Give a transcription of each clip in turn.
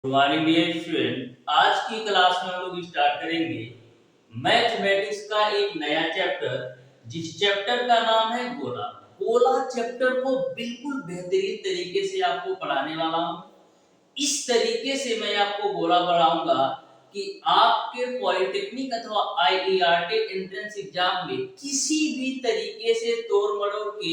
Good morning dear student. आज की class में हम लोग स्टार्ट करेंगे मैथमेटिक्स का एक नया चैप्टर, जिस चैप्टर का नाम है गोला। गोला चैप्टर को बिल्कुल बेहतरीन तरीके से आपको पढ़ाने वाला हूँ। इस तरीके से मैं आपको गोला पढ़ाऊंगा कि आपके पॉलिटेक्निक अथवा आईईआरटी एंट्रेंस एग्जाम में किसी भी तरीके से तोड़ मरोड़ के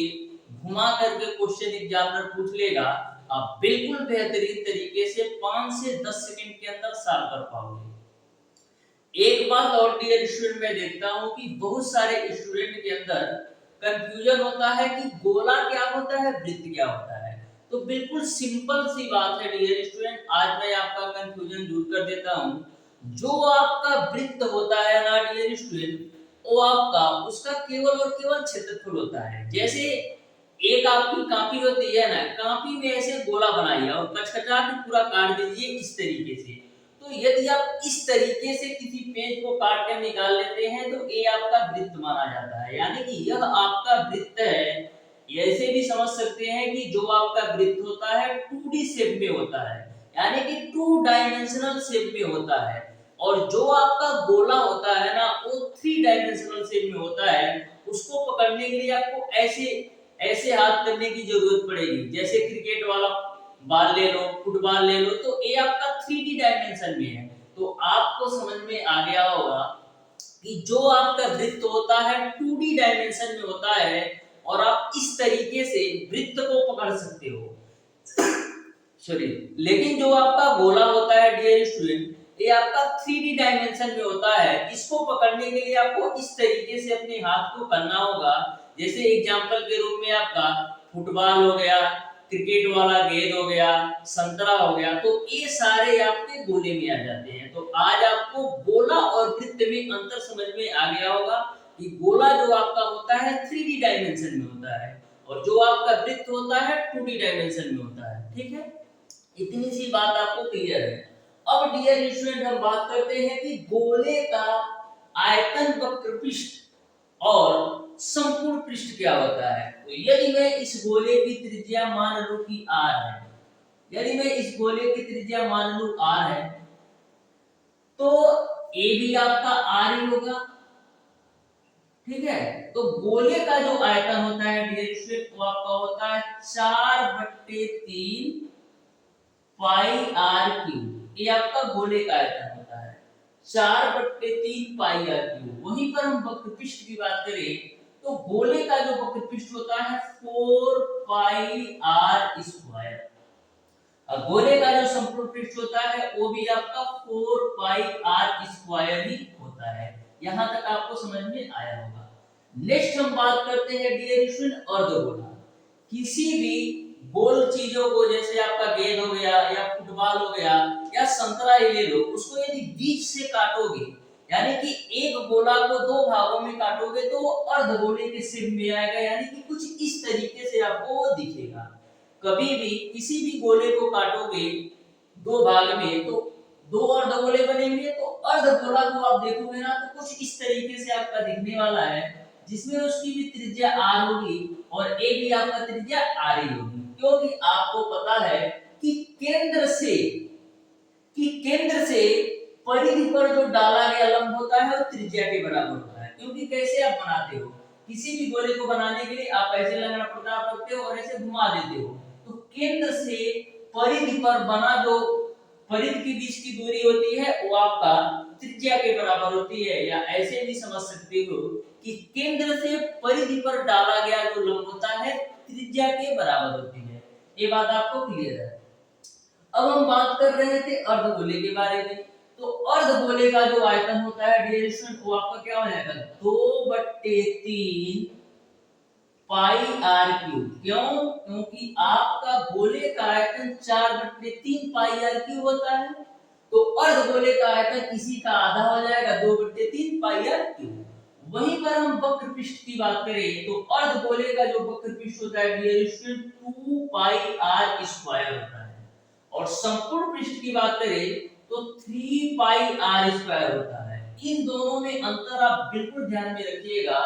घुमा करके क्वेश्चन एग्जामिनर पूछ लेगा, आप बिल्कुल बेहतरीन तरीके से 5 से 10 सेकंड के अंदर सॉल्व कर पाओगे। एक बात और डियर स्टूडेंट, मैं देखता हूं कि बहुत सारे स्टूडेंट के अंदर कंफ्यूजन होता है कि गोला क्या होता है, वृत्त क्या होता है। तो बिल्कुल सिंपल सी बात है डियर स्टूडेंट, आज मैं आपका कंफ्यूजन दूर कर देता हूं। जो आपका वृत्त होता है ना डियर स्टूडेंट, वो आपका उसका केवल और केवल क्षेत्रफल होता है। जैसे एक आपकी कॉपी होती है ना, कॉपी में ऐसे गोला बनाइए और कचकचा के पूरा काट दीजिए इस तरीके से। तो यदि आप इस तरीके से किसी पेज को काट कर निकाल लेते हैं तो ये आपका वृत्त माना जाता है, यानी कि यह आपका वृत्त है। ऐसे भी समझ सकते हैं कि जो आपका वृत्त होता है 2D शेप में होता है, यानी कि 2 डायमेंशनल शेप में होता है। और जो आपका गोला होता है ना, वो 3 डायमेंशनल शेप में होता है। उसको पकड़ने के लिए आपको ऐसे ऐसे हाथ करने की जरूरत पड़ेगी। जैसे क्रिकेट वाला बॉल ले लो, फुटबॉल ले लो, तो ये आपका 3D डायमेंशन में है। तो आपको समझ में आ गया होगा कि जो आपका वृत्त होता है 2D डायमेंशन में होता है और आप इस तरीके से वृत्त को पकड़ सकते हो। सॉरी, लेकिन जो आपका गोला होता है डियर स्टूडेंट, ये आपका 3D डायमेंशन में होता है। इसको पकड़ने के लिए आपको इस तरीके से अपने हाथ को करना होगा। जैसे एग्जांपल के रूप में आपका फुटबॉल हो गया, क्रिकेट वाला गेंद हो गया, संतरा हो गया, तो ये सारे आपके गोले में आ जाते हैं। तो आज आपको गोला और वृत्त में अंतर समझ में आ गया होगा कि गोला जो आपका होता है 3D डायमेंशन में होता है और जो आपका वृत्त होता है 2D डायमेंशन में होता है। ठीक है, इतनी सी बात आपको क्लियर है। अब डियर स्टूडेंट, हम बात करते हैं कि गोले का आयतन, वक्र पृष्ठ और संपूर्ण पृष्ठ क्या होता है। तो यदि मैं इस गोले की त्रिज्या मान लूं कि r है, यदि मैं इस गोले की त्रिज्या मान लूं r है, तो a भी आपका r ही होगा। ठीक है, तो गोले का जो आयतन होता है डियर स्टूडेंट, वो आपका होता है 4/3 पाई आर क्यूब। ये आपका गोले का आयतन होता है 4/3 पाई आर क्यूब। वहीं पर हम वक्र पृष्ठ की बात करें तो गोले का जो वक्र पृष्ठ होता है 4 पाई आर स्क्वायर। और गोले का जो संपूर्ण पृष्ठ होता है वो भी आपका 4 पाई आर स्क्वायर ही होता है। यहां तक आपको समझ में आया होगा। नेक्स्ट हम बात करते हैं डियर स्टूडेंट अर्धगोला। किसी भी गोल चीजों को, जैसे आपका गेंद हो गया या फुटबॉल हो गया या संतरा ही ले लो, उसको यदि बीच से काटोगे, यानी कि एक गोला को दो भागों में काटोगे, तो वो अर्धगोले के शेप में आएगा, यानी कि कुछ इस तरीके से आपको वो दिखेगा। कभी भी किसी भी गोले को काटोगे दो भाग में तो दो अर्धगोले बनेंगे। तो अर्धगोला को आप देखोगे ना, तो कुछ इस तरीके से आपका दिखने वाला है, जिसमें उसकी भी त्रिज्या r होगी और a भी आपका त्रिज्या r ही होगी। क्योंकि आपको पता है कि केंद्र से परिधि पर जो डाला गया लंब होता है वो त्रिज्या के बराबर होता है। क्योंकि कैसे आप बनाते हो, किसी भी गोले को बनाने के लिए आप ऐसे लगाना प्रताप रखते हो और ऐसे घुमा देते हो। तो केंद्र से परिधि पर बना जो परिधि के बीच की दूरी होती है वो आपका त्रिज्या के बराबर होती है। या ऐसे भी समझ सकते हो कि केंद्र से परिधि पर डाला गया जो लंब होता है त्रिज्या के बराबर होती है। ये बात आपको क्लियर है। अब हम बात कर रहे थे अर्धगोले के बारे में। तो अर्धगोले का जो आयतन होता है डियर स्टूडेंट, वो आपका क्या हो जाएगा 2/3 पाई आर क्यूब। क्यों? क्योंकि आपका गोले का आयतन 4/3 पाई आर क्यूब होता है। तो अर्धगोले का आयतन इसी का आधा हो जाएगा 2/3 पाई आर क्यूब। वहीं पर हम वक्र पृष्ठ की बात करें तो अर्धगोले का जो वक्र पृष्ठ होता है dear student 2 pi r square होता है। और संपूर्ण पृष्ठ की बात करें तो 3 पाई आर स्क्वायर होता है। इन दोनों में अंतर आप बिल्कुल ध्यान में रखिएगा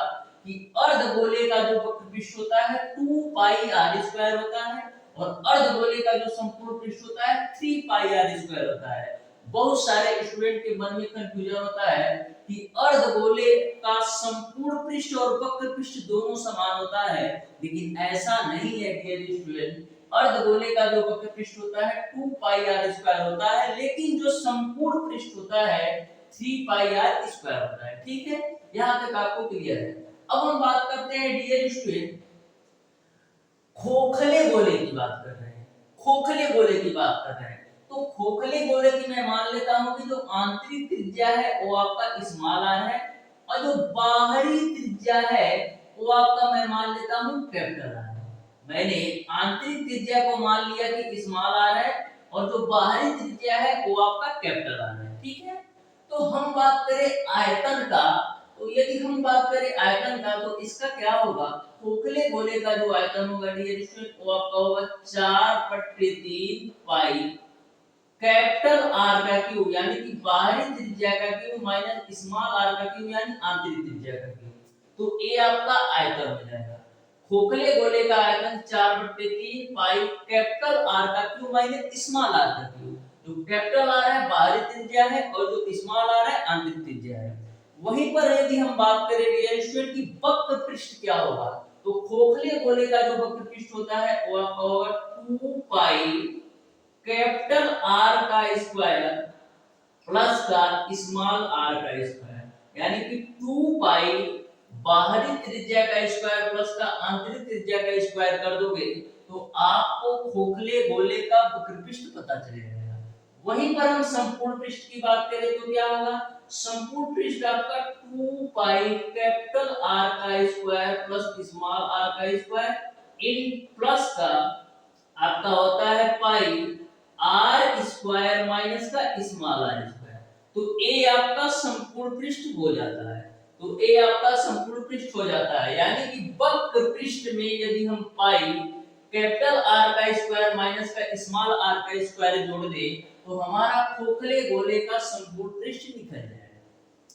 कि अर्धगोले का जो वक्र पृष्ठ होता है 2 पाई आर स्क्वायर होता है और अर्धगोले का जो संपूर्ण पृष्ठ होता है 3 पाई आर स्क्वायर होता है। बहुत सारे स्टूडेंट के मन में कंफ्यूजन होता है कि अर्धगोले का संपूर्ण पृष्ठ और वक्र पृष्ठ दोनों समान होता है, लेकिन ऐसा नहीं है डियर स्टूडेंट। अर्धगोले का जो वक्र पृष्ठ होता है 2 पाई आर स्क्वायर होता है, लेकिन जो संपूर्ण पृष्ठ होता है 3 पाई आर स्क्वायर होता है। ठीक है, यहां तक आपको क्लियर है। अब हम बात करते हैं डियर स्टूडेंट, खोखले गोले की बात कर रहे हैं। खोखले गोले की बात कर रहे हैं, तो खोखले गोले की मैं मान लेता हूं कि जो आंतरिक त्रिज्या है वो आपका स्मॉल आर है, और जो बाहरी त्रिज्या है वो आपका मैं मान लेता हूं कैपिटल आर है। मैंने आंतरिक त्रिज्या को मान लिया कि स्मॉल आर है, और जो बाहरी त्रिज्या है वो आपका कैपिटल आर है। ठीक है, तो हम बात करें आयतन का, तो यदि हम बात करें आयतन का तो इसका क्या होगा, खोखले गोले का जो आयतन होगा डियर स्टूडेंट वो आपका होगा 4/3 पाई कैपिटल आर का क्यूब, यानी कि बाहरी त्रिज्या का क्यूब माइनस स्मॉल आर का क्यूब, यानी आंतरिक त्रिज्या का क्यूब। तो ये आपका आयतन हो जाएगा। खोखले गोले का आयतन 4/3 पाई कैपिटल आर का क्यूब माइनस स्मॉल आर का क्यूब। जो कैपिटल आर है बाहरी त्रिज्या है, और जो स्मॉल आर है आंतरिक त्रिज्या है। वहीं पर यदि हम बात करें डियर स्टूडेंट की वक्र पृष्ठ क्या होगा, तो खोखले गोले का जो वक्र पृष्ठ होता है वो आपका होगा 2 पाई कैपिटल आर का स्क्वायर प्लस का स्मॉल आर का स्क्वायर, यानी कि 2 पाई बाहरी त्रिज्या का स्क्वायर प्लस का आंतरिक त्रिज्या का स्क्वायर कर दोगे तो आपको खोखले गोले का वक्र पृष्ठ पता चल जाएगा। वहीं पर हम संपूर्ण पृष्ठ की बात करें तो क्या होगा, संपूर्ण पृष्ठ आपका 2 पाई कैपिटल आर का स्क्वायर प्लस स्मॉल आर का स्क्वायर इन प्लस का आपका होता है पाई आर स्क्वायर माइनस का स्मॉल आर स्क्वायर। तो ए आपका संपूर्ण पृष्ठ हो जाता है, तो ए आपका संपूर्ण पृष्ठ हो जाता है, यानी कि वक्र पृष्ठ में यदि हम पाई कैपिटल आर का स्क्वायर माइनस का स्मॉल आर का स्क्वायर जोड़ दे तो हमारा खोखले गोले का संपूर्ण पृष्ठ निकल जाएगा।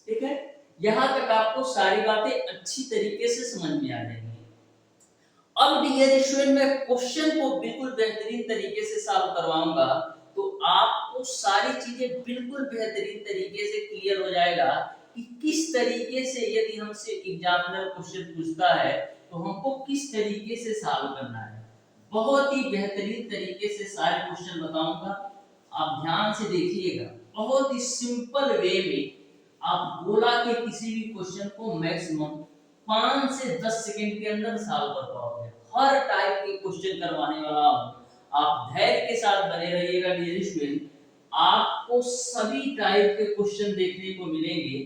ठीक है, यहां तक आपको सारी बातें अच्छी तरीके से समझ में आ जाएंगी। अब डियर स्टूडेंट मैं क्वेश्चन को बिल्कुल बेहतरीन तरीके से सॉल्व करवाऊंगा, तो आपको सारी चीजें बिल्कुल बेहतरीन तरीके से क्लियर हो जाएगा कि किस तरीके से यदि हमसे एग्जामिनर क्वेश्चन पूछता है तो हमको किस तरीके से सॉल्व करना है। बहुत ही बेहतरीन तरीके से सारे क्वेश्चन बताऊंगा, आप ध्यान से देखिएगा। बहुत ही सिंपल वे में आप गोला के किसी भी क्वेश्चन को मैक्सिमम 5 से 10 सेकंड के अंदर सॉल्व कर पाओगे। हर टाइप के क्वेश्चन करवाने वाला हूं, आप धैर्य के साथ बने रहिएगा डियर स्टूडेंट, आपको सभी टाइप के क्वेश्चन देखने को मिलेंगे।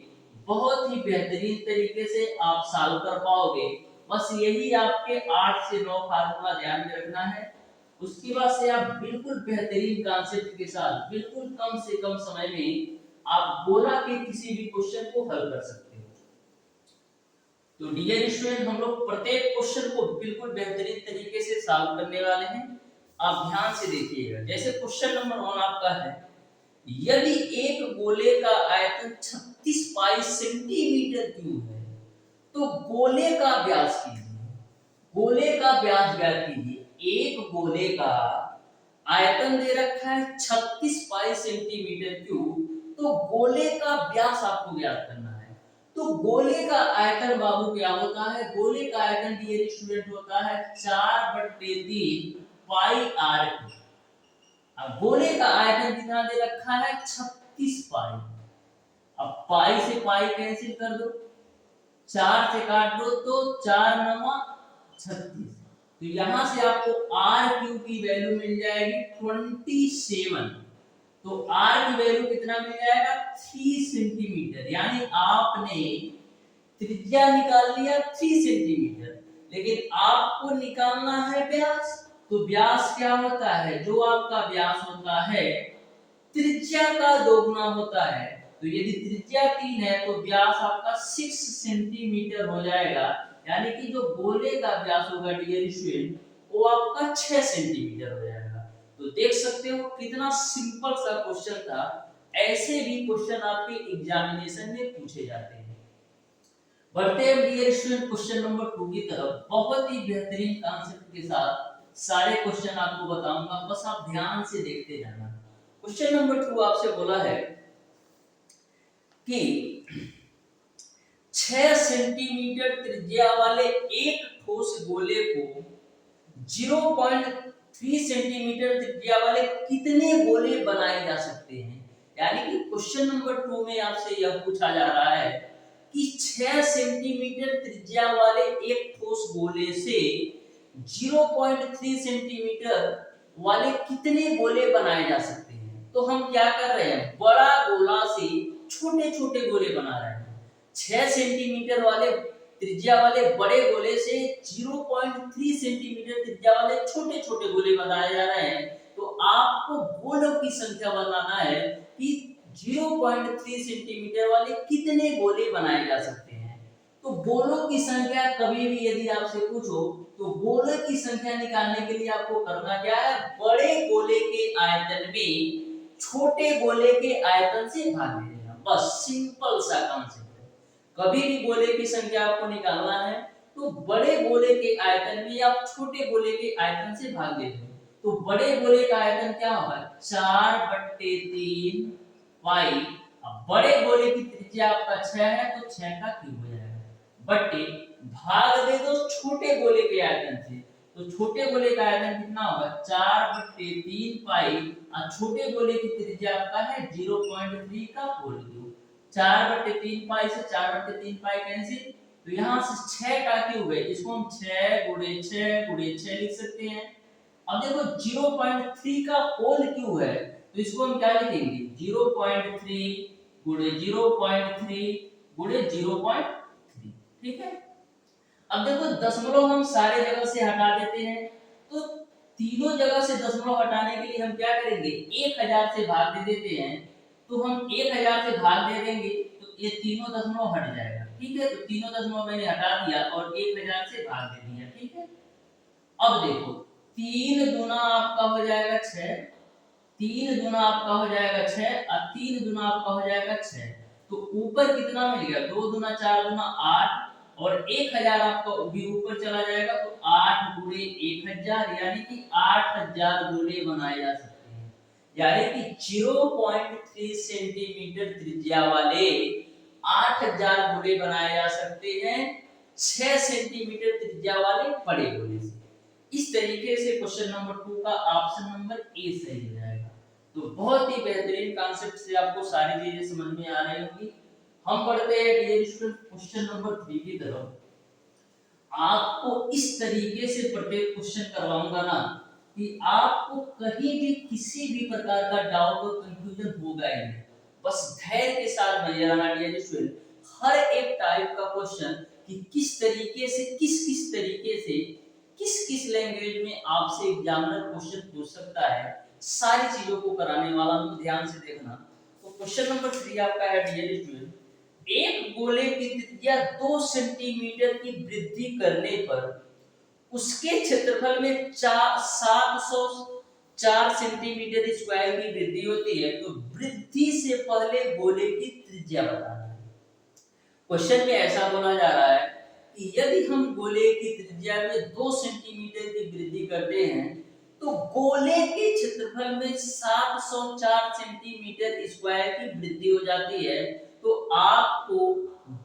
बहुत ही बेहतरीन तरीके से आप सॉल्व कर पाओगे। बस यही आपके 8 से 9 फार्मूला ध्यान में रखना है, उसके बाद से आप बिल्कुल बेहतरीन कॉन्सेप्ट के साथ बिल्कुल कम से कम समय में आप गोला के किसी भी क्वेश्चन को हल कर सकते हो। तो डियर स्टूडेंट हम लोग प्रत्येक क्वेश्चन को बिल्कुल बेहतरीन तरीके से सॉल्व करने वाले हैं, आप ध्यान से देखिएगा। जैसे क्वेश्चन नंबर 1 आपका है, यदि एक गोले का आयतन 36 पाई सेंटीमीटर क्यूब है तो गोले का व्यास कीजिए। गोले का व्यास ज्ञात कीजिए। एक गोले का आयतन दे रखा है 36 पाई सेंटीमीटर क्यूब, तो गोले का व्यास आपको ज्ञात करना है। तो गोले का आयतन बाबू क्या होता है, गोले का आयतन डियर स्टूडेंट होता है 4/3 पाई आर। अब गोले का आयतन कितना दे रखा है 36 पाई। अब पाई से पाई कैंसिल कर दो, 4 से काट दो तो 4 9 36, तो यहां से आपको r क्यूब की वैल्यू मिल जाएगी 27। तो r की वैल्यू कितना मिल जाएगा 3 सेंटीमीटर, यानी आपने त्रिज्या निकाल लिया 3 सेंटीमीटर, लेकिन आपको निकालना है व्यास। तो व्यास क्या होता है, जो आपका व्यास होता है त्रिज्या का दोगुना होता है। तो यदि त्रिज्या 3 है तो व्यास आपका 6 सेंटीमीटर हो जाएगा, यानी कि जो गोले का व्यास होगा डियर स्टूडेंट वो आपका 6 सेंटीमीटर हो जाएगा। तो देख सकते हो कितना सिंपल सा क्वेश्चन था। ऐसे भी क्वेश्चन आपके एग्जामिनेशन में पूछे जाते हैं। बढ़ते हैं डियर स्टूडेंट क्वेश्चन नंबर 2 की तरफ। बहुत ही बेहतरीन कॉन्सेप्ट के साथ सारे क्वेश्चन आपको बताऊंगा, बस आप ध्यान से देखते जाना। क्वेश्चन नंबर 2 आपसे बोला है कि 6 सेंटीमीटर त्रिज्या वाले एक ठोस गोले को 0.3 सेंटीमीटर त्रिज्या वाले कितने गोले बनाए जा सकते हैं। यानी कि क्वेश्चन नंबर 2 में आपसे यह पूछा जा रहा है कि 6 सेंटीमीटर त्रिज्या वाले एक ठोस गोले से 0.3 सेंटीमीटर वाले कितने गोले बनाए जा सकते हैं। तो हम क्या कर रहे हैं, बड़ा गोला से छोटे छोटे गोले बना रहे हैं। 6 सेंटीमीटर वाले त्रिज्या वाले बड़े गोले से 0.3 सेंटीमीटर त्रिज्या वाले छोटे छोटे गोले बनाए जा रहे हैं। तो आपको गोलों की संख्या बताना है कि 0.3 सेंटीमीटर वाले कितने गोले बनाए जा सकते हैं। तो गोलों की संख्या कभी भी यदि आपसे पूछो तो गोले की संख्या निकालने के लिए आपको करना क्या है, बड़े गोले के आयतन में छोटे गोले के आयतन से भाग देना, बस सिंपल सा कॉन्सेप्ट है। कभी भी गोले की संख्या आपको निकालना है तो बड़े गोले के आयतन में आप छोटे गोले के आयतन से भाग देते हो। तो बड़े गोले का आयतन क्या होगा, 4/3 पाई। अब बड़े गोले की त्रिज्या आपका 6 है तो 6 का क्यूब हो जाएगा, बट्टे भाग दे दो छोटे गोले के आयतन से। तो छोटे गोले का आयतन कितना होगा, 4/3 पाई और छोटे गोले की त्रिज्या आपका है 0.3 का होल क्यूब। 4/3 पाई से 4/3 पाई कैंसिल, तो यहाँ से 6 का क्यूब है, इसको हम 6 गुणे 6 गुणे 6 लिख सकते हैं। अब देखो 0.3 का होल क्यूब है तो इसको हम क्या लिखेंगे, 0.3 गुणे 0.3 गुणे 0.3, ठीक है। अब देखो दशमलव हम सारे जगह से हटा देते हैं, तो तीनों जगह से दशमलव हटाने के लिए हम क्या करेंगे, 1000 से भाग दे देते हैं। तो हम 1000 से भाग दे देंगे तो ये तीनों दशमलव हट जाएगा, ठीक है। तो तीनों दशमलव मैंने हटा दिया और 1000 से भाग दे दिया, ठीक है। अब देखो 3 गुना आपका हो जाएगा 6, 3 गुना आपका हो जाएगा 6 और 3 गुना आपका हो जाएगा 6। तो ऊपर कितना मिल गया, 2 गुना 4 गुना 8 और 1000 आपका भी ऊपर चला जाएगा। तो 8 गुणे 1000 यानी कि 8000 गोले बनाए जा सकते हैं। यानी कि 0.3 सेंटीमीटर त्रिज्या वाले 8000 गोले बनाए जा सकते हैं 6 सेंटीमीटर त्रिज्या वाले बड़े गोले से। इस तरीके से क्वेश्चन नंबर 2 का ऑप्शन नंबर ए सही हो जाएगा। तो बहुत ही बेहतरीन कॉन्सेप्ट से आपको सारी चीजें समझ में आ रही होंगी। हम पढ़ते हैं डियर स्टूडेंट क्वेश्चन नंबर 3 की तरफ। आपको इस तरीके से प्रत्येक क्वेश्चन करवाऊंगा ना कि आपको कहीं भी किसी भी प्रकार का डाउट और कंफ्यूजन होगा ही नहीं। बस धैर्य के साथ बने रहना डियर स्टूडेंट। हर एक टाइप का क्वेश्चन कि किस तरीके से किस किस लैंग्वेज में आपसे एग्जामिनर क्वेश्चन पूछ सकता है, सारी चीजों को कराने वाला हूं, ध्यान से देखना। तो क्वेश्चन नंबर 3 आपका है डियर स्टूडेंट, एक गोले की त्रिज्या 2 सेंटीमीटर की वृद्धि करने पर उसके क्षेत्रफल में 704 सेंटीमीटर स्क्वायर की वृद्धि होती है। तो वृद्धि से पहले गोले की त्रिज्या बताना है। क्वेश्चन में ऐसा बोला जा रहा है कि यदि हम गोले की त्रिज्या में 2 सेंटीमीटर की वृद्धि करते हैं तो गोले के क्षेत्रफल में 704 सेंटीमीटर स्क्वायर की वृद्धि हो जाती है। तो आपको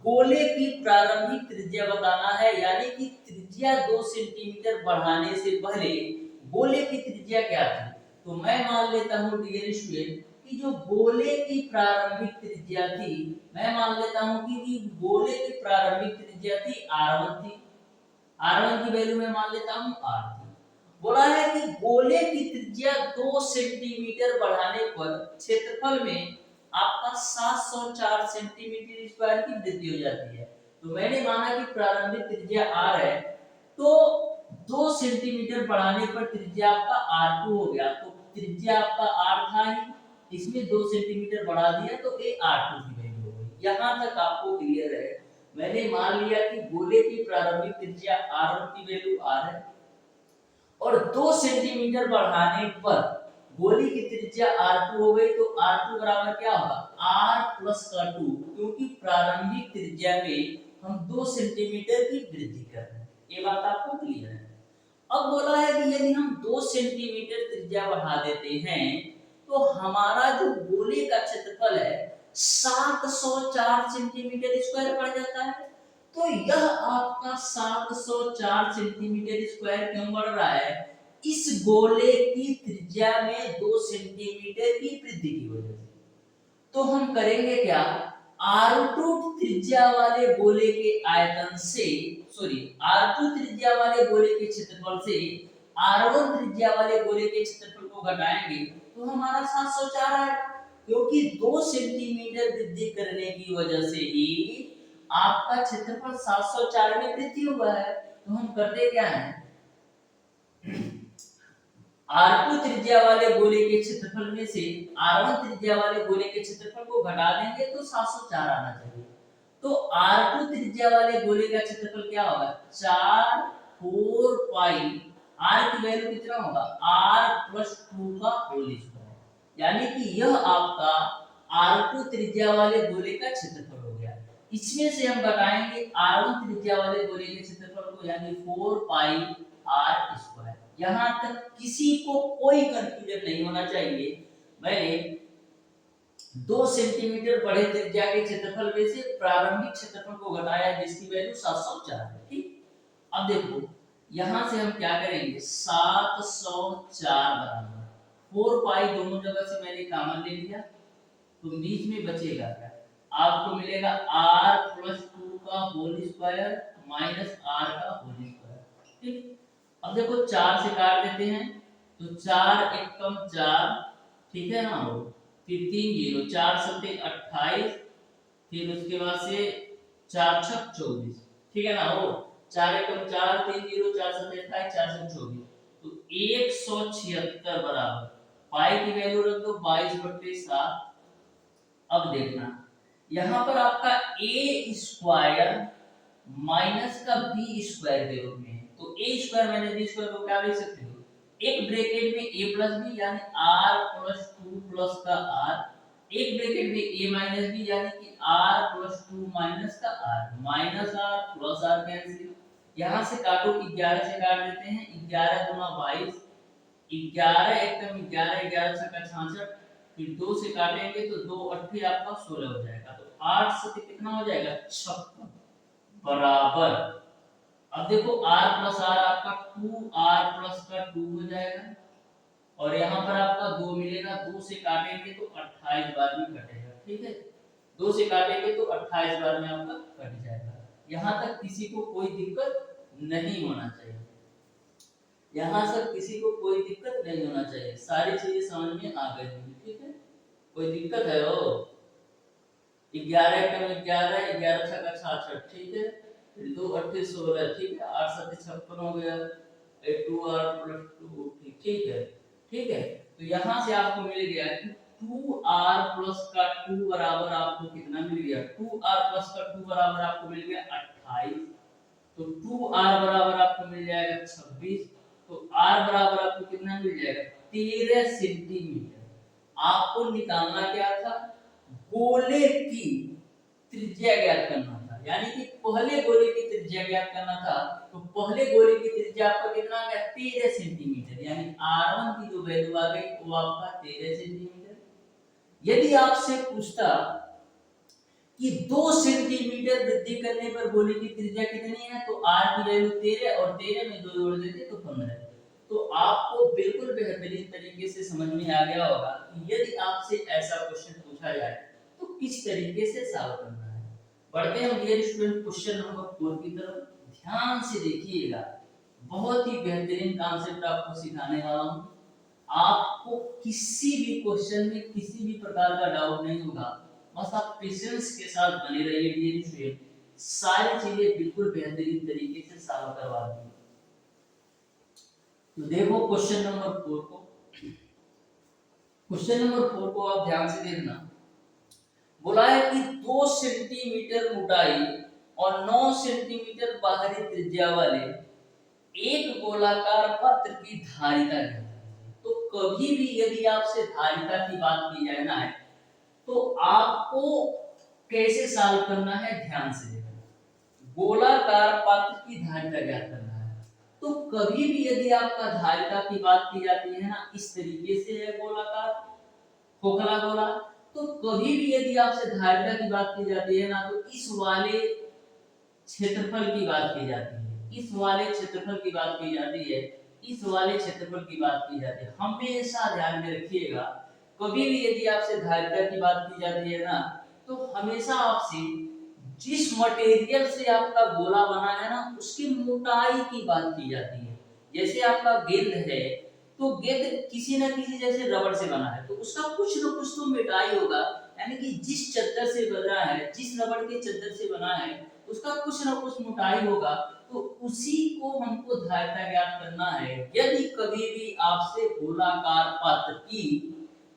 गोले की प्रारंभिक त्रिज्या बताना है, यानी कि त्रिज्या 2 सेंटीमीटर बढ़ाने से पहले गोले की त्रिज्या क्या थी। तो मैं मान लेता हूं डियर स्टूडेंट कि जो गोले की प्रारंभिक त्रिज्या थी, मैं मान लेता हूं कि गोले की प्रारंभिक त्रिज्या थी r1 थी। r1 की वैल्यू मैं मान लेता हूं r थी। बोला है कि गोले की त्रिज्या 2 सेंटीमीटर बढ़ाने पर क्षेत्रफल में आपका 704 सेंटीमीटर स्क्वायर की वृद्धि हो जाती है। तो मैंने माना कि प्रारंभिक त्रिज्या r है, तो 2 सेंटीमीटर बढ़ाने पर त्रिज्या आपका r2 हो गया। तो त्रिज्या आपका r था ही, इसमें 2 सेंटीमीटर बढ़ा दिया तो ये r2 की वैल्यू हो गई। यहां तक आपको क्लियर है। मैंने मान लिया कि गोले की प्रारंभिक त्रिज्या r1 की वैल्यू r है और 2 सेंटीमीटर बढ़ाने पर गोली की त्रिज्या r2 हो गई। तो r2 बराबर क्या होगा, r प्लस का 2, क्योंकि प्रारंभिक त्रिज्या में हम 2 सेंटीमीटर की वृद्धि कर रहे हैं। ये बात आपको क्लियर है। अब बोला है कि यदि हम 2 सेंटीमीटर त्रिज्या बढ़ा देते हैं तो हमारा जो गोले का क्षेत्रफल है 704 सेंटीमीटर स्क्वायर बढ़ जाता है। तो यह आपका 704 सेंटीमीटर स्क्वायर क्यों बढ़ रहा है? इस गोले की त्रिज्या में 2 सेंटीमीटर की वृद्धि की वजह से। तो हम करेंगे क्या, R2 त्रिज्या वाले गोले के आयतन से R2 त्रिज्या वाले गोले के क्षेत्रफल से R1 त्रिज्या वाले गोले के क्षेत्रफल को घटाएंगे तो हमारा 704 आएगा, क्योंकि 2 सेंटीमीटर वृद्धि करने की वजह से ही आपका क्षेत्रफल 704 में वृद्धि हुआ है। तो हम करते क्या है, R2 त्रिज्या वाले गोले के क्षेत्रफल में से R1 त्रिज्या वाले गोले के क्षेत्रफल को घटा देंगे तो 704 आना चाहिए। तो R2 त्रिज्या वाले गोले का क्षेत्रफल क्या होगा, 4 4 पाई, R की वैल्यू कितना होगा, R + 2 का होल स्क्वायर, यानी कि यह आपका R2 त्रिज्या वाले गोले का क्षेत्रफल हो गया। इसमें से हम बताएंगे R1 त्रिज्या वाले गोले के क्षेत्रफल को, यानी 4 पाई R स्क्वायर। यहां तक किसी को कोई कंफ्यूजन नहीं होना चाहिए। मैंने 2 सेंटीमीटर बड़े त्रिज्या के क्षेत्रफल में से प्रारंभिक क्षेत्रफल को घटाया जिसकी वैल्यू 704 है। ठीक, अब देखो यहां से हम क्या करेंगे, 704 बराबर 4 पाई, दोनों जगह से मैंने कॉमन ले लिया तो बीच में बचेगा क्या, आपको मिलेगा R + 2 का होल स्क्वायर माइनस R का होल स्क्वायर। ठीक, अब देखो 4 से काट देते हैं तो 4 एकम 4, ठीक है ना, हो फिर 3 0, 4 सत्ते 28, फिर उसके बाद से 4 छक 24, ठीक है ना, हो 4 एकम 4, 3 0, 4 सत्ते 28, 4 छक 24, तो 176 बराबर पाई की वैल्यू रख दो 22/7। अब देखना यहां पर आपका a स्क्वायर माइनस का b स्क्वायर के रूप में है, तो a square minus b square को क्या लिख सकते हो, एक ब्रैकेट में a + b यानी r + 2 प्लस का r, एक ब्रैकेट में a माइनस b यानी कि r + 2 माइनस का r, minus r plus r cancel, यहां से काटो 11 से काट देते हैं, 11 दूना 22, 11 एकम 11, 11 छक्का 66, फिर 2 से काटेंगे तो 2 8 आपका 16 हो जाएगा, तो 8 से कितना हो जाएगा 56 बराबर। अब देखो r + r आपका 2r + का 2 हो जाएगा और यहाँ पर आपका 2 मिलेगा, 2 से काटेंगे तो 28 बार में कटेगा। ठीक है, 2 से काटेंगे तो 28 बार में आपका कट जाएगा। यहाँ तक किसी को कोई दिक्कत नहीं होना चाहिए, यहाँ से किसी को कोई दिक्कत नहीं होना चाहिए, सारी चीजें समझ में आ गई होंगी। ठीक है, कोई दिक्कत है वो 11 एकम 11, 11 छक्का 66, ठीक है, फिर 2 8 16, ठीक है, 8 7 56 हो गया, 2r + 2, ठीक है, ठीक है, तो यहाँ से आपको मिल गया कि 2r + का 2 बराबर आपको कितना मिल गया, 2r + का 2 बराबर आपको मिल गया 28, तो 2r बराबर आपको मिल जाएगा 26, तो r बराबर आपको कितना मिल जाएगा 13 सेंटीमीटर। आपको निकालना क्या था, गोले की त्रिज्या ज्ञात करना था, यानी कि पहले गोले की त्रिज्या ज्ञात करना था, तो पहले गोले की त्रिज्या आपका कितना आ गया 13 सेंटीमीटर, यानी r1 की जो वैल्यू आ गई वो आपका 13 सेंटीमीटर। यदि आपसे पूछता कि 2 सेंटीमीटर वृद्धि करने पर गोले की त्रिज्या कितनी है, तो r की वैल्यू 13 और 13 में 2 जोड़ देते तो 15। तो आपको बिल्कुल बेहतरीन तरीके से समझ में आ गया होगा कि यदि आपसे ऐसा क्वेश्चन पूछा जाए तो किस तरीके से सॉल्व करना है। बढ़ते हैं डियर स्टूडेंट क्वेश्चन नंबर 4 की तरफ, ध्यान से देखिएगा, बहुत ही बेहतरीन कॉन्सेप्ट आपको सिखाने वाला हूं। आपको किसी भी क्वेश्चन में किसी भी प्रकार का डाउट नहीं होगा, बस आप पेशेंस के साथ बने रहिए डियर स्टूडेंट, सारी चीजें बिल्कुल बेहतरीन तरीके से सॉल्व करवा दूंगा। तो देखो क्वेश्चन नंबर 4 को, क्वेश्चन नंबर 4 को आप ध्यान से देखना। बोला है कि 2 सेंटीमीटर मोटाई और 9 सेंटीमीटर बाहरी त्रिज्या वाले एक गोलाकार पात्र की धारिता है। तो कभी भी यदि आपसे धारिता की बात की जाए ना, तो आपको कैसे सॉल्व करना है ध्यान से देखना। गोलाकार पात्र की धारिता ज्ञात करना है, तो कभी भी यदि आपका धारिता की बात की जाती है ना, इस तरीके से है गोलाकार खोखला गोला, तो कभी भी यदि आपसे धारिता की बात की जाती है ना, तो इस वाले क्षेत्रफल की बात की जाती है, इस वाले क्षेत्रफल की बात की जाती है, इस वाले क्षेत्रफल की बात की जाती है। हमेशा ध्यान में रखिएगा, कभी भी यदि आपसे धारिता की बात की जाती है ना, तो हमेशा आपसे जिस मटेरियल से आपका गोला बना है ना, उसकी मोटाई की बात की जाती है। जैसे आपका गेंद है, तो गेंद किसी न किसी जैसे रबड़ से बना है, तो उसका कुछ न कुछ तो मोटाई होगा, यानी कि जिस चद्दर से बना है, जिस रबड़ के चद्दर से बना है, उसका कुछ न कुछ मोटाई होगा, तो उसी को हमको धारिता ज्ञात करना है। यदि कभी भी आपसे गोलाकार पात्र की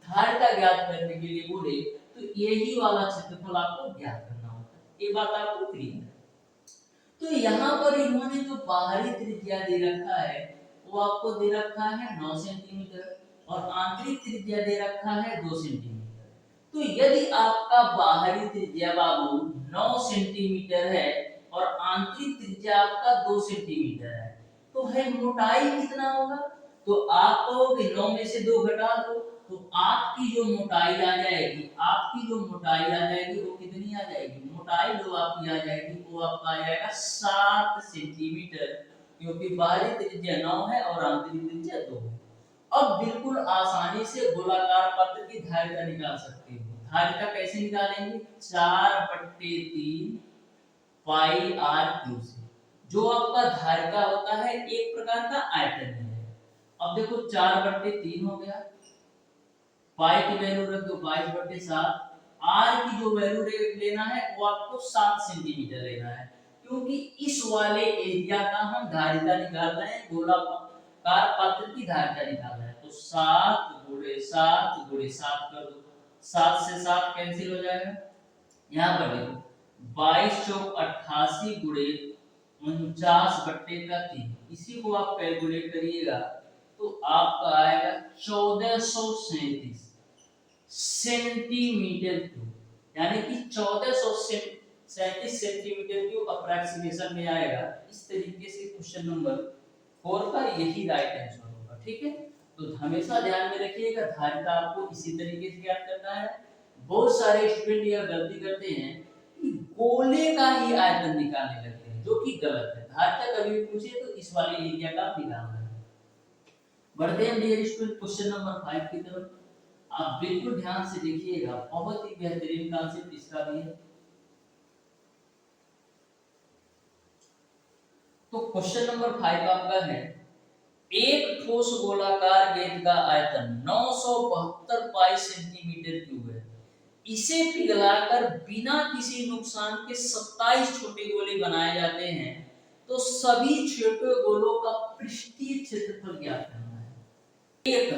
धारिता ज्ञात करने के लिए बोले, तो यही वाला क्षेत्रफल आपको ज्ञात करना होता है। ये बात आपको क्लियर है? तो यहाँ पर इन्होंने जो बाहरी त्रिज्या दे रखा है, वो आपको दे रखा है 9 सेंटीमीटर, और आंतरिक त्रिज्या दे रखा है 2 सेंटीमीटर। तो यदि आपका बाहरी त्रिज्या बाबू 9 सेंटीमीटर है और आंतरिक त्रिज्या आपका 2 सेंटीमीटर है, तो है मोटाई कितना होगा? तो आप कहोगे 9 में से 2 घटा दो, तो आपकी जो मोटाई आ जाएगी, आपकी जो मोटाई आ जाएगी वो कितनी आ जाएगी? मोटाई जो आपकी आ जाएगी वो आपका आ जाएगा 7 सेंटीमीटर, क्योंकि बाहरी त्रिज्या 9 है और आंतरिक त्रिज्या 2 है। अब बिल्कुल आसानी से गोलाकार पत्र की धारिता निकाल सकते हो। धारिता कैसे निकालेंगे? 4/3 पाई आर क्यूब से। जो आपका धारिता होता है एक प्रकार का आयतन है। अब देखो 4/3 हो गया, पाई की वैल्यू रख दो 22/7, आर की जो वैल्यू लेना है वो आपको 7 सेंटीमीटर लेना है, क्योंकि इस वाले एरिया का हम धारिता निकाल रहे हैं, गोलाकार पात्र की धारिता निकाल रहे हैं। तो 7 कर दो, 7 से 7 कैंसिल हो जाएगा। यहाँ पर देखो 22 चौक 88 गुणे 49/3, इसी को आप कैलकुलेट करिएगा तो आपका आएगा 1437 सेंटीमीटर क्यूब, यानी कि 1437 सेंटीमीटर क्यूब अप्रॉक्सीमेशन में आएगा। इस तरीके से क्वेश्चन नंबर 4 का यही राइट आंसर होगा। ठीक है, तो हमेशा ध्यान में रखिएगा, धारिता आपको इसी तरीके से ज्ञात करना है। बहुत सारे स्टूडेंट यह गलती करते हैं कि गोले का ही आयतन निकालने लगते हैं, जो कि गलत है। धारिता कभी भी पूछे तो इस वाले एरिया का निकालना है। बढ़ते हैं डियर स्टूडेंट क्वेश्चन नंबर 5 की तरफ। आप बिल्कुल ध्यान से देखिएगा, बहुत ही बेहतरीन कॉन्सेप्ट इसका भी है। तो क्वेश्चन नंबर 5 आपका है, एक ठोस गोलाकार गेंद का आयतन 972 पाई सेंटीमीटर क्यूब है। इसे पिघलाकर बिना किसी नुकसान के 27 छोटे गोले बनाए जाते हैं, तो सभी छोटे गोलों का पृष्ठीय क्षेत्रफल ज्ञात करना है। एक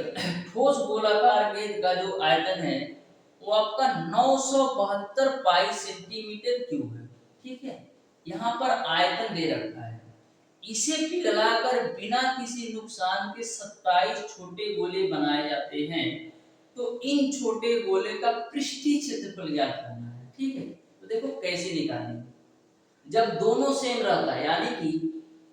ठोस गोलाकार गेंद का जो आयतन है वो आपका 972 पाई सेंटीमीटर क्यूब है। ठीक है, यहाँ पर आयतन दे रखा है, इसे पिघलाकर बिना किसी नुकसान के 27 छोटे गोले बनाए जाते हैं, तो इन छोटे गोले का पृष्ठीय क्षेत्रफल ज्ञात करना है। ठीक है, तो देखो कैसे निकालेंगे। जब दोनों सेम रहता है, यानी कि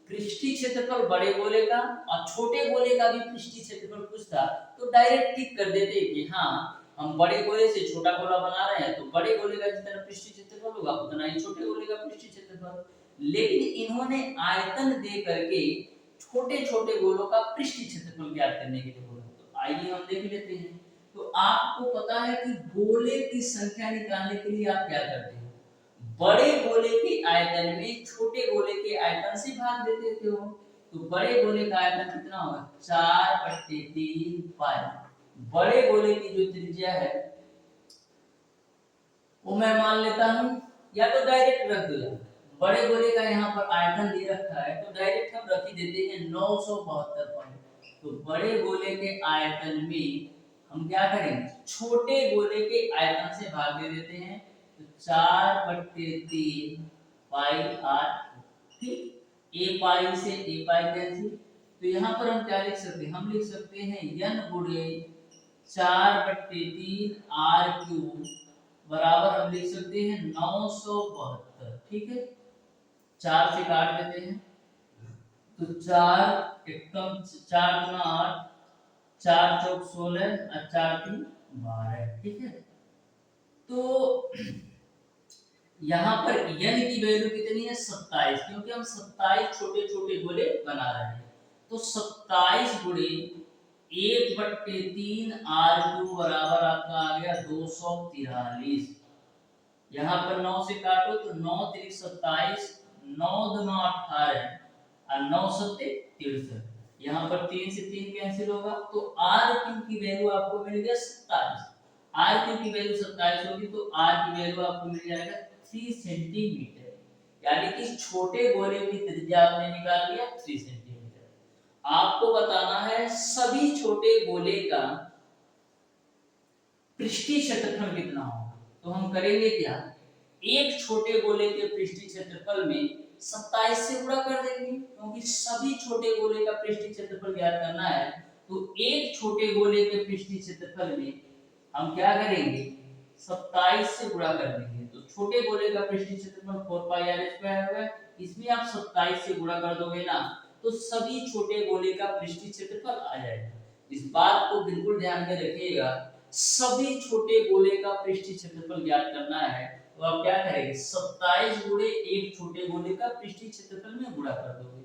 पृष्ठीय क्षेत्रफल बड़े गोले का और छोटे गोले का भी पृष्ठीय क्षेत्रफल कुछ था, तो डायरेक्ट टिक कर देते कि हाँ हम बड़े गोले से छोटा गोला बना रहे हैं, तो बड़े गोले का जितना पृष्ठीय क्षेत्रफल होगा उतना ही छोटे गोले का पृष्ठीय क्षेत्रफल। लेकिन इन्होंने आयतन दे करके छोटे छोटे गोलों का पृष्ठीय क्षेत्रफल ज्ञात करने के लिए बोला। तो आइए हम देख लेते हैं। तो आपको पता है कि गोले की संख्या निकालने के लिए आप क्या करते हो? बड़े गोले के आयतन में छोटे गोले के आयतन से भाग दे देते हो। तो बड़े गोले का आयतन कितना होगा? 4/3 पाई। बड़े गोले की जो त्रिज्या है वो मैं मान लेता हूं, या तो डायरेक्ट रख दो। बड़े गोले का यहाँ पर आयतन दे रखा है, तो डायरेक्ट हम रख ही देते हैं 972 पाई। तो बड़े गोले के आयतन में हम क्या करेंगे? छोटे गोले के आयतन से भाग दे देते हैं, तो 4/3 पाई आर। ठीक, ए पाई से ए पाई कैंसिल, तो यहाँ पर हम क्या लिख सकते हैं? हम लिख सकते हैं n गुणे 4/3 आर क्यूब बराबर हम लिख सकते हैं 972। ठीक है, 4 से काट देते हैं, तो 4 एकम 4 × 8, 4 × 4 = 16 और 4 × 3 = 12, ठीक है। तो यहाँ पर n की वैल्यू कितनी है 27, क्योंकि हम 27 छोटे छोटे गोले बना रहे हैं। तो 27 गुणे 1/3 r³ बराबर आपका आ गया 243। यहाँ पर 9 से काटो तो 9 × 3 = 27, 9 × 2 = 18 और 9 × 7 = 63। यहाँ पर 3 से 3 कैंसिल होगा, तो r³ की वैल्यू आपको मिल गया 27। r³ की वैल्यू 27 होगी तो r की वैल्यू आपको मिल जाएगा 3 सेंटीमीटर, यानी कि छोटे गोले की त्रिज्या आपने निकाल लिया 3 सेंटीमीटर। आपको बताना है सभी छोटे गोले का पृष्ठीय क्षेत्रफल कितना होगा। तो हम करेंगे क्या, एक छोटे गोले के पृष्ठीय क्षेत्रफल में 27 से गुणा कर देंगे, क्योंकि सभी छोटे गोले का पृष्ठीय क्षेत्रफल ज्ञात करना है। तो एक छोटे गोले के पृष्ठीय क्षेत्रफल में हम क्या करेंगे, 27 से गुणा कर देंगे। तो छोटे गोले का पृष्ठीय क्षेत्रफल 4πr² है, इसमें आप 27 से गुणा कर दोगे ना, तो सभी छोटे गोले का पृष्ठीय क्षेत्रफल आ जाएगा। इस बात को बिल्कुल ध्यान में रखिएगा, सभी छोटे गोले का पृष्ठीय क्षेत्रफल ज्ञात करना है। तो आप क्या करेंगे, 27 गुणे एक छोटे गोले का पृष्ठीय क्षेत्रफल में गुणा कर दोगे।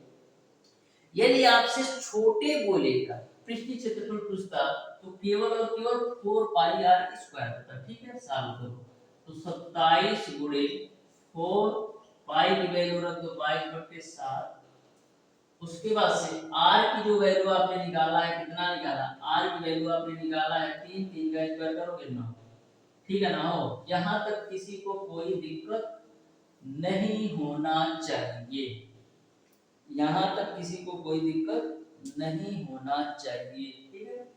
यदि आपसे छोटे गोले का पृष्ठीय क्षेत्रफल पूछता तो केवल और केवल 4πr² होता, ठीक है। सॉल्व करो तो 27 गुणे 4, पाई की वैल्यू रख दो 22/7। उसके बाद से r की जो वैल्यू आपने निकाला है, कितना निकाला, r की वैल्यू आपने निकाला है 3, 3 का स्क्वायर करोगे 9, ठीक है ना। हो यहाँ तक किसी को कोई दिक्कत नहीं होना चाहिए, यहाँ तक किसी को कोई दिक्कत नहीं होना चाहिए, ठीक है।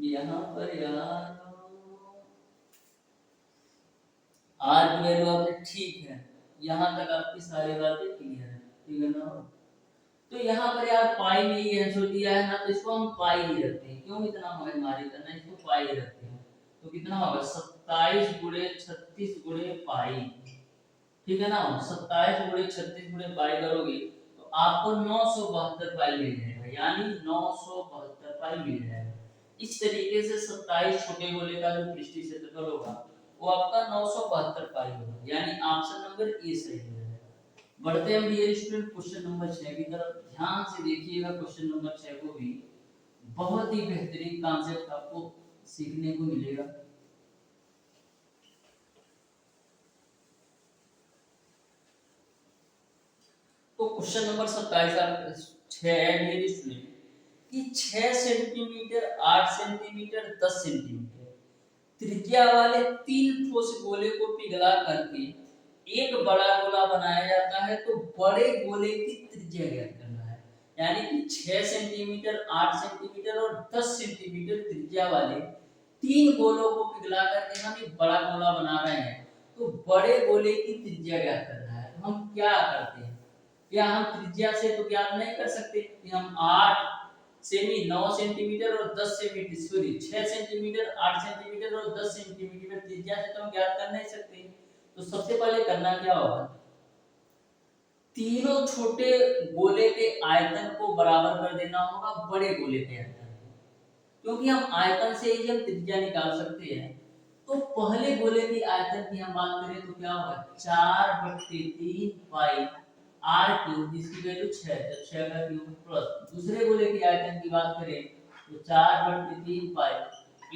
यहाँ पर यार r की वैल्यू आपने ठीक है, यहाँ तक आपकी सारी बातें क्लियर है, ठीक है ना। तो यहाँ पर यार पाई में ही आंसर दिया है ना, तो इसको हम पाई ही रखते हैं, क्यों इतना मगजमारी करना, इसको पाई रखते हैं। तो कितना होगा 27 गुणे 36 गुणे पाई, ठीक है ना। 27 गुणे 36 गुणे पाई करोगे तो आपको 972 पाई मिल जाएगा, यानी 972 पाई मिल जाएगा। इस तरीके से 27 छोटे गोले का जो पृष्ठीय क्षेत्रफल होगा वो आपका 972 पाई होगा, यानी ऑप्शन नंबर ए सही है। बढ़ते हैं डियर स्टूडेंट क्वेश्चन नंबर 6 की तरफ। ध्यान से देखिएगा क्वेश्चन नंबर 6 को भी, बहुत ही बेहतरीन कॉन्सेप्ट आपको सीखने को मिलेगा। तो क्वेश्चन नंबर 27 6 है डियर स्टूडेंट कि 6 सेंटीमीटर, 8 सेंटीमीटर, 10 सेंटीमीटर त्रिज्या वाले 3 ठोस गोले को पिघला करके एक बड़ा गोला बनाया जाता है। तो बड़े गोले की त्रिज्या ज्ञात करना है, यानी कि 6 सेंटीमीटर, 8 सेंटीमीटर और 10 सेंटीमीटर त्रिज्या वाले 3 गोलों को पिघला करके हम एक बड़ा गोला बना रहे हैं। तो बड़े गोले की त्रिज्या ज्ञात करना है। तो हम क्या करते हैं, क्या हम त्रिज्या से तो ज्ञात नहीं कर सकते कि हम 8 सेमी 9 सेंटीमीटर और 10 सेंटीमीटर सॉरी 6 सेंटीमीटर, 8 सेंटीमीटर और 10 सेंटीमीटर त्रिज्या से तो हम ज्ञात कर नहीं सकते। तो सबसे पहले करना क्या होगा, तीनों छोटे गोले के आयतन को बराबर कर देना होगा बड़े गोले के आयतन, क्योंकि हम आयतन से ही हम त्रिज्या निकाल सकते हैं। तो पहले गोले की आयतन की हम बात करें तो क्या होगा 4/3 पाई r³, जिसकी वैल्यू 6 है, 6 का क्यूब प्लस दूसरे गोले की आयतन की बात करें तो 4/3 पाई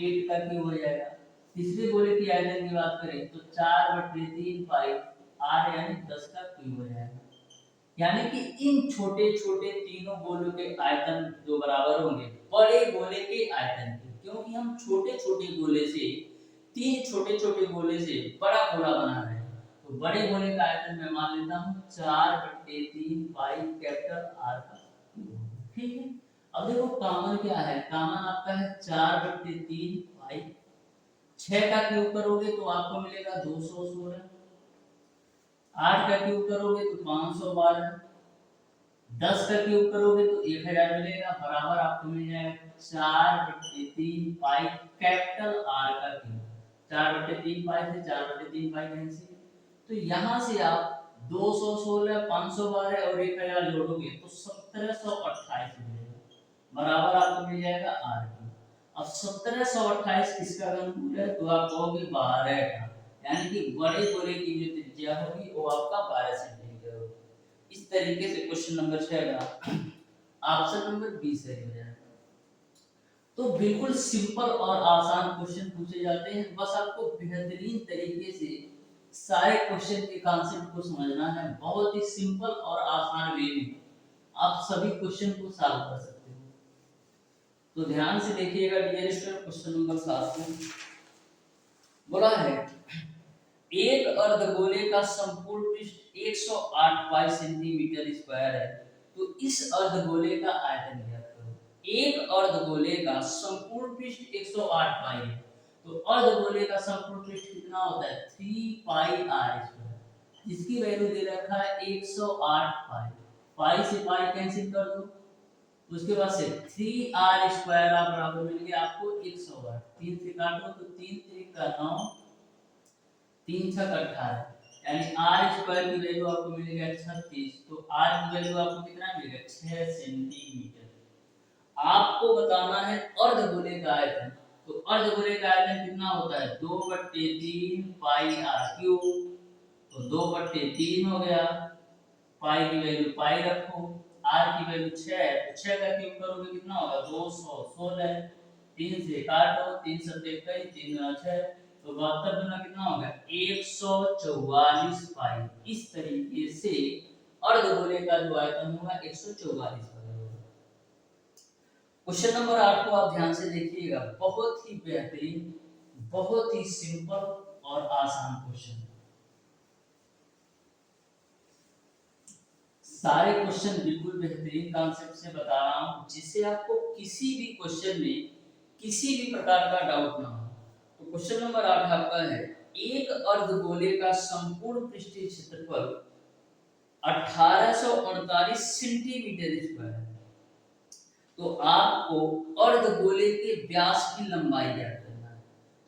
8 का क्यूब हो जाएगा। तीसरे गोले की आयतन की बात करें तो 4/3 पाई r यानी 10 का क्यूब हो जाएगा। यानी कि इन छोटे छोटे तीनों गोलों के आयतन जो बराबर होंगे बड़े गोले के आयतन के, क्योंकि हम छोटे छोटे गोले से 3 छोटे छोटे गोले से बड़ा गोला बना रहे हैं। तो बड़े गोले का आयतन मैं मान लेता हूँ 4/3 पाई कैपिटल R का क्यूब, ठीक है। अब देखो कॉमन क्या है, कॉमन आपका है 4/3 पाई, 6 का क्यूब करोगे तो आपको मिलेगा 216, 8 का क्यूब करोगे तो 512, 10 का क्यूब करोगे तो 1000 मिलेगा, बराबर आपको मिल जाएगा 4/3 पाई कैपिटल R का क्यूब। 4/3 पाई से 4/3 पाई कैंसिल, तो यहाँ से आप 216, 512 और 1000 जोड़ोगे तो 1728 मिलेगा, बराबर आपको मिल जाएगा आर की। अब 1728 किसका घनमूल है, तो आप कहोगे 12 का, यानी कि बड़े गोले की जो त्रिज्या होगी वो आपका 12 सेंटीमीटर होगी। इस तरीके से क्वेश्चन नंबर 6 का ऑप्शन नंबर बी सही हो जाएगा। तो बिल्कुल सिंपल और आसान क्वेश्चन पूछे जाते हैं, बस आपको बेहतरीन तरीके से सारे क्वेश्चन के कॉन्सेप्ट को समझना है। बहुत ही सिंपल और आसान वे में आप सभी क्वेश्चन को सॉल्व कर सकते हो। तो ध्यान से देखिएगा डियर स्टूडेंट, क्वेश्चन नंबर 7 में बोला है एक अर्धगोले का संपूर्ण पृष्ठ 108 पाई सेंटीमीटर स्क्वायर है, तो इस अर्धगोले का आयतन ज्ञात करो। एक अर्धगोले का संपूर्ण पृष्ठ 108 पाई है, तो अर्धगोले का संपूर्ण पृष्ठ कितना होता है 3 पाई आर स्क्वायर, जिसकी वैल्यू दे रखा है 108 पाई। पाई से पाई कैंसिल कर दो, उसके बाद से 3 आर स्क्वायर आप बराबर मिल गया आपको 108, 3 से काटो तो 3 3 का 9, 3 6 का 18, यानी आर स्क्वायर की वैल्यू आपको मिलेगा 36। तो आर की वैल्यू आपको कितना मिलेगा 6 सेंटीमीटर। आपको बताना है अर्धगोले का आयतन, तो अर्धगोले का आयतन कितना होता है 2/3 पाई आर क्यूब, तो 2/3 हो गया, पाई की वैल्यू पाई रखो, आर की वैल्यू 6 है, तो 6 का क्यूब करोगे कितना होगा 216, 3 से काटो, 3 7 21, 3 9 6, तो 72 गुना कितना होगा 144 पाई। इस तरीके से अर्धगोले का जो आयतन होगा 144 पाई होगा। क्वेश्चन नंबर 8 को आप ध्यान से देखिएगा, बहुत ही बेहतरीन, बहुत ही सिंपल और आसान क्वेश्चन। सारे क्वेश्चन बिल्कुल बेहतरीन कॉन्सेप्ट से बता रहा हूं, जिससे आपको किसी भी क्वेश्चन में किसी भी प्रकार का डाउट ना हो। तो क्वेश्चन नंबर 8 आपका है एक अर्धगोले का संपूर्ण पृष्ठीय क्षेत्रफल 1838 सेंटीमीटर स्क्वायर है, तो आपको अर्धगोले के व्यास की लंबाई ज्ञात करना है।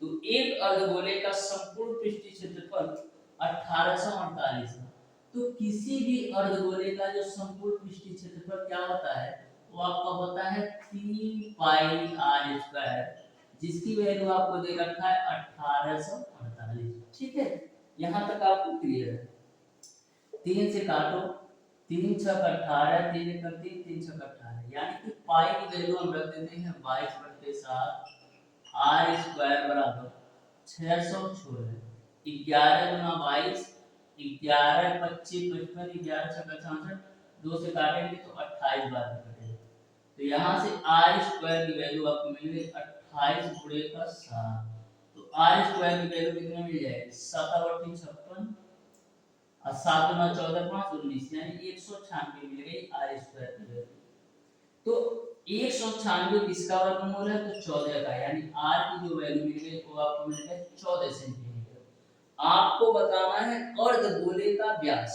तो एक अर्धगोले का संपूर्ण पृष्ठीय क्षेत्रफल 1838 है, तो किसी भी अर्धगोले का जो संपूर्ण पृष्ठीय क्षेत्रफल क्या होता है, वो आपका होता है 3 पाई आर स्क्वायर, जिसकी वैल्यू आपको दे रखा है 1848। ठीक है, यहां तक आपको क्लियर है। 3 से काटो, 3 6 का 18, 3 1 3, 3 6 का 18, यानी कि पाई की वैल्यू हम रख देते हैं 22/7, आर स्क्वायर बराबर 616, 11 गुना 22, 11 25 55, 11 6 का 66, 2 से काटेंगे तो 28 बार कटेगा। तो यहाँ से आर स्क्वायर की वैल्यू आपको मिल गई 28 गुणे का 7, तो आर स्क्वायर की वैल्यू कितना मिल जाएगी 7 56 और 7 गुना 14 5 19, यानी 196 मिल गई आर स्क्वायर की वैल्यू। तो 196 किसका वर्गमूल है, तो 14 का, यानी आर की जो वैल्यू मिल गई वो आपको मिल गई 14 सेंटीमीटर। आपको बताना है अर्धगोले का व्यास,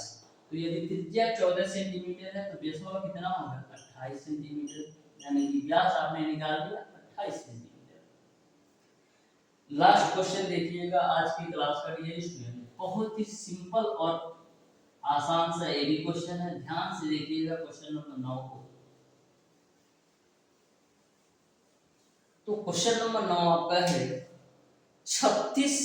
तो यदि त्रिज्या 14 सेंटीमीटर है तो व्यास होगा कितना होगा 28 सेंटीमीटर, यानी कि व्यास आपने निकाल दिया 28 सेंटीमीटर। लास्ट क्वेश्चन देखिएगा आज की क्लास का ये स्टूडेंट, बहुत ही सिंपल और आसान सा ये भी क्वेश्चन है, ध्यान से देखिएगा क्वेश्चन नंबर 9 को। तो क्वेश्चन नंबर 9 आपका है 36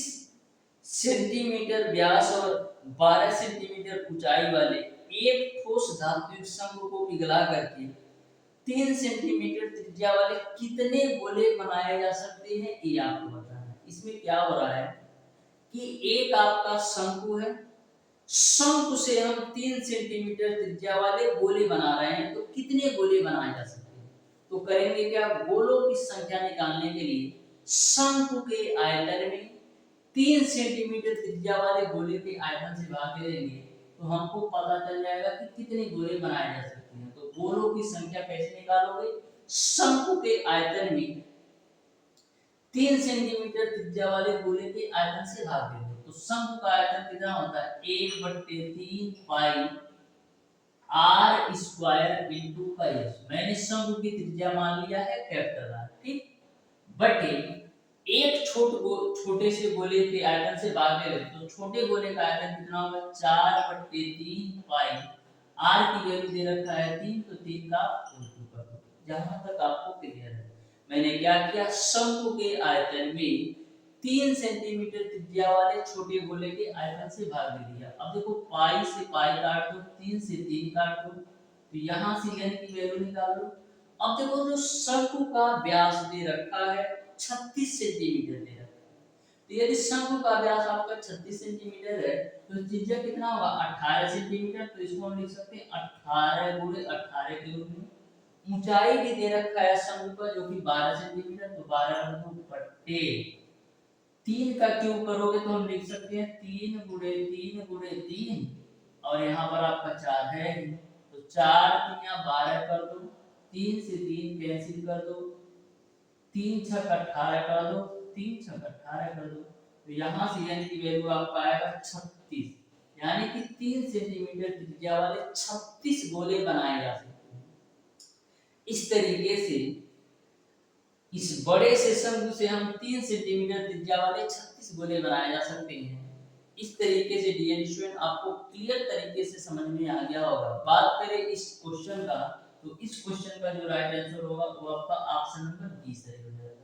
सेंटीमीटर व्यास और 12 सेंटीमीटर ऊंचाई वाले एक ठोस धात्विक संघ को पिघला करके 3 सेंटीमीटर त्रिज्या वाले कितने गोले बनाए जा सकते हैं, ये आपको बताना है। इसमें क्या हो रहा है कि एक आपका शंकु है, शंकु से हम 3 सेंटीमीटर त्रिज्या वाले गोले बना रहे हैं, तो कितने गोले बनाए जा सकते हैं। तो करेंगे क्या, गोलों की संख्या निकालने के लिए शंकु के आयतन में 3 सेंटीमीटर त्रिज्या वाले गोले के आयतन से भाग देंगे, तो हमको पता चल जाएगा कि कितने गोले बनाए जा सकते हैं। तो गोलों की संख्या कैसे निकालोगे, शंकु के आयतन में 3 सेंटीमीटर त्रिज्या वाले गोले के आयतन से भाग देंगे, तो शंकु का आयतन कितना होता है 1/3 पाई आर स्क्वायर इंटू पाई। मैंने शंकु की त्रिज्या मान लिया है कैपिटल आर, ठीक, बटे एक छोटे से गोले के आयतन से भाग ले तो छोटे गोले का आयतन कितना होगा 4/3 पाई। आर की वैल्यू दे रखा है 3, तो 3 का होल टू कर दो। जहां तक आपको क्लियर है। मैंने क्या किया, शंकु के आयतन में 3 सेंटीमीटर त्रिज्या वाले छोटे गोले के आयतन से भाग दे दिया। अब देखो पाई से पाई काट दो, 3 से 3 काट दो, तो यहाँ से n की वैल्यू निकाल लो। अब देखो जो शंकु का व्यास दे रखा है 36 सेंटीमीटर दे रखा है, तो यदि शंकु का व्यास आपका 36 सेंटीमीटर है तो त्रिज्या कितना होगा 18 सेंटीमीटर, तो इसको हम लिख सकते हैं 18 गुणे 18 के रूप में। ऊंचाई भी दे रखा है शंकु का जो कि 12 सेंटीमीटर, तो 12 बटे 3 का क्यूब करोगे तो हम लिख सकते हैं 3 गुणे 3 गुणे 3, और यहाँ पर आपका 4 है, तो 4 3 12 कर दो, 3 से 3 कैंसिल कर दो, 3 छक 18 कर दो, 3 छक 18 कर दो, तो यहाँ से n की वैल्यू आपका आएगा 36, यानी कि 3 सेंटीमीटर त्रिज्या वाले 36 गोले बनाए जा सकते हैं। इस तरीके से इस बड़े से शंकु से हम 3 सेंटीमीटर त्रिज्या वाले 36 गोले बनाए जा सकते हैं। इस तरीके से डियर स्टूडेंट आपको क्लियर तरीके से समझ में आ गया होगा। बात करें इस क्वेश्चन का, तो इस क्वेश्चन का जो राइट आंसर होगा वो आपका ऑप्शन नंबर बी सही हो जाएगा।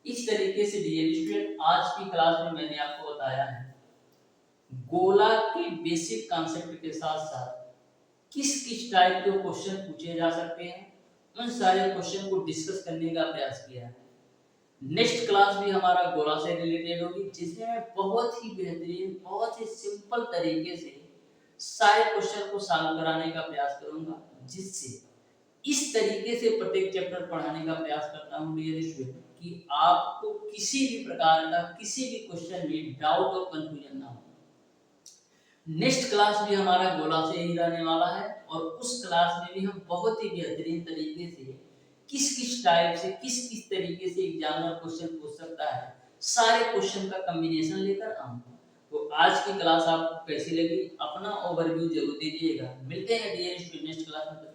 इस तरीके से डियर स्टूडेंट आज की क्लास में मैंने आपको बताया है गोला के बेसिक कॉन्सेप्ट के साथ साथ किस किस टाइप के क्वेश्चन पूछे जा सकते हैं, उन सारे क्वेश्चन को डिस्कस करने का प्रयास किया है। नेक्स्ट क्लास भी हमारा गोला से रिलेटेड होगी, जिसमें मैं बहुत ही बेहतरीन, बहुत ही सिंपल तरीके से सारे क्वेश्चन को सॉल्व कराने का प्रयास करूंगा, जिससे इस तरीके से प्रत्येक चैप्टर पढ़ाने का प्रयास करता हूं डियर स्टूडेंट कि आपको किसी भी प्रकार का किसी भी क्वेश्चन में डाउट और कंफ्यूजन ना हो। नेक्स्ट क्लास भी हमारा गोला से ही रहने वाला है, और उस क्लास में भी हम बहुत ही बेहतरीन तरीके से किस किस टाइप से किस किस तरीके से एग्जामिनर क्वेश्चन पूछ सकता है, सारे क्वेश्चन का कॉम्बिनेशन लेकर आऊंगा। तो आज की क्लास आपको कैसी लगी, अपना ओवरव्यू जरूर दीजिएगा। मिलते हैं डियर स्टूडेंट नेक्स्ट क्लास में।